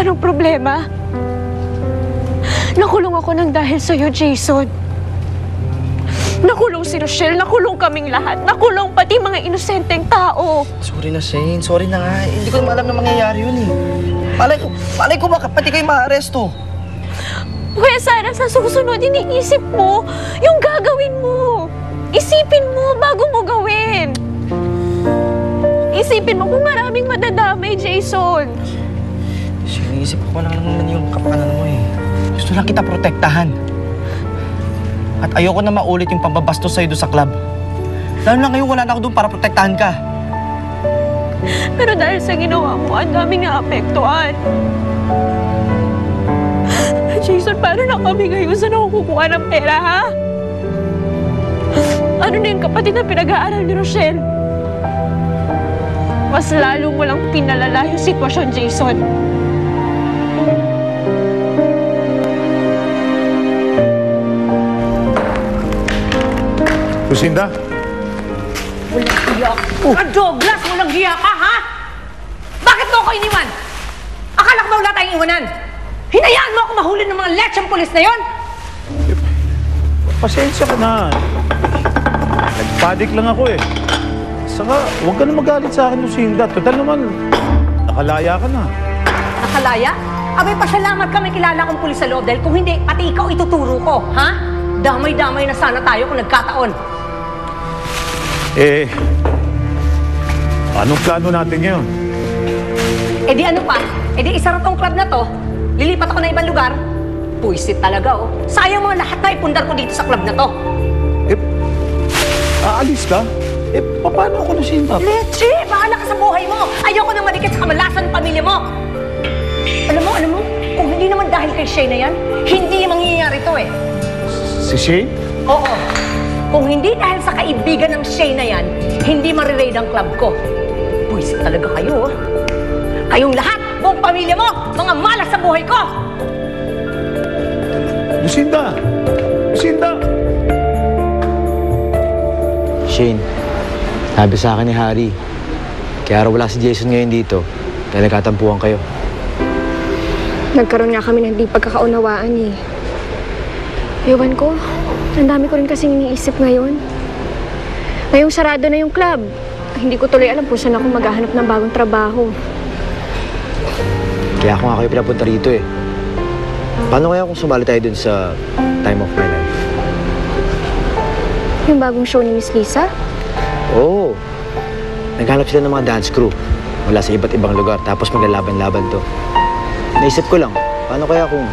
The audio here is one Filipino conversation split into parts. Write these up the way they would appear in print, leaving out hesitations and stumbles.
anong problema? Nakulong ako ng dahil sa'yo, Jason. Nakulong si Rochelle, nakulong kaming lahat, nakulong pati mga inosenteng tao. Sorry na, Shane. Sorry na nga. Hindi ko naman alam na mangyayari yun eh. Malay ko ba pati kayo maaresto? Kuya Sarah, sa susunod, iniisip mo yung gagawin mo. Isipin mo bago mo gawin. Isipin mo kung maraming madadamay, Jason. Iniisip ko lang naman yung kapakanan mo eh. Gusto lang kita protektahan. At ayoko na maulit yung pambabastos sa'yo doon sa club. Lalo na ngayon wala na ako doon para protektahan ka. Pero dahil sa ginawa mo, ang daming naapektuhan. Jason, paano na kami ngayon? Saan ako kukuha ng pera, ha? Ano na yung kapatid na pinag-aaral ni Rochelle? Mas lalo mo lang pinalala yung sitwasyon, Jason. Lucinda? Walang hiya ka, Douglas! Walang hiya ka, ha? Bakit mo ako iniwan? Akala ko ba wala tayong iwanan? Hinayaan mo ako mahuli ng mga lechang pulis na yon? Pasensya ka na. Nagpadik lang ako eh. Saka, huwag ka na magalit sa akin, Lucinda. Total naman, nakalaya ka na. Nakalaya? Abay, pasalamat ka may kilala kong pulis sa loob dahil kung hindi, pati ikaw ituturo ko, ha? Damay-damay na sana tayo kung nagkataon. Eh, anong plano natin ngayon? Eh di ano pa? Eh di isara tong club na to. Lilipat ako na ibang lugar. Puisit talaga, oh. Sayang mga lahat na ipundar ko dito sa club na to. Eh, aalis ka? Eh, paano ako, Lucinda? Leche! Bahala ka sa buhay mo! Ayoko nang madikit sa kamalasan ng pamilya mo! Alam mo, kung hindi naman dahil kay Shane na yan, hindi mangyayari to eh. Si Shane? Oo. Kung hindi dahil sa kaibigan ng Shane na yan, hindi marirade ang club ko. Puisit talaga kayo, oh. Kayong lahat, buong pamilya mo, mga malas sa buhay ko! Lucinda! Lucinda! Shane, sabi sa akin ni Harry, kaya wala si Jason ngayon dito dahil nagkatampuhan kayo. Nagkaroon nga kami ng di pagkakaunawaan eh. Ewan ko, ang dami ko rin kasing iniisip ngayon. Ngayong sarado na yung club, hindi ko tuloy alam kung saan ako maghahanap ng bagong trabaho. Kaya ako nga kayo pinapunta rito eh. Paano kaya kung sumali tayo dun sa Time of My Life? Yung bagong show ni Miss Lisa? Oo. Naghanap sila ng mga dance crew mula sa iba't ibang lugar tapos maglalaban-laban to. Naisip ko lang, paano kaya kung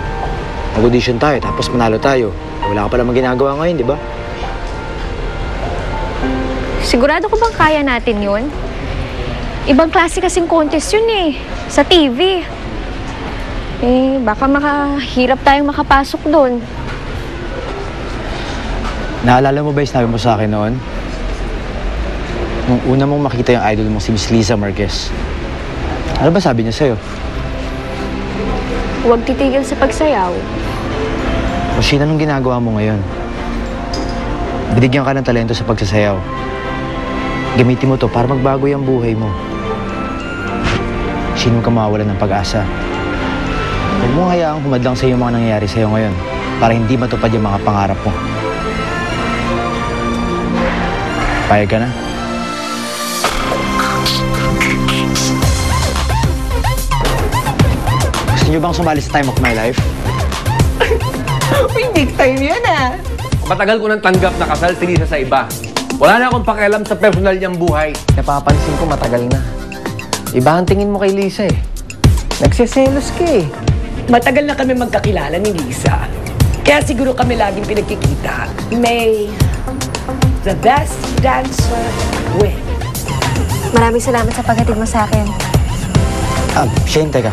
mag-audition tayo tapos manalo tayo? Wala ka pala ginagawa ngayon, di ba? Sigurado ko bang kaya natin yun? Ibang klase kasing contest yun eh, sa TV. Eh, baka makahirap tayong makapasok doon. Naalala mo ba yung sinabi mo sa akin noon? Nung una mong makita yung idol mo, si Miss Lisa Marquez. Ano ba sabi niya sa'yo? Huwag titigil sa pagsayaw. O Shane, anong ginagawa mo ngayon? Binigyan ka ng talento sa pagsasayaw. Gamitin mo to para magbago yung buhay mo. Shane, huwag ka mawawalan ng pag-asa. Huwag mo hayaang humadlang sa iyo mga nangyayari sa'yo ngayon para hindi matupad yung mga pangarap mo. Payag ka na? Gusto niyo bang sumali sa Time of My Life? Uy, big time yan, ah! Matagal ko nang tanggap na kasal si Lisa sa iba. Wala na akong pakialam sa personal niyang buhay. Napapansin ko matagal na. Iba ang tingin mo kay Lisa eh. Nagseselos ka eh. Matagal na kami magkakilala ni Lisa. Kaya siguro kami laging pinagkikita. May the best dancer win. Maraming salamat sa paghatid mo sa akin. Shane, teka.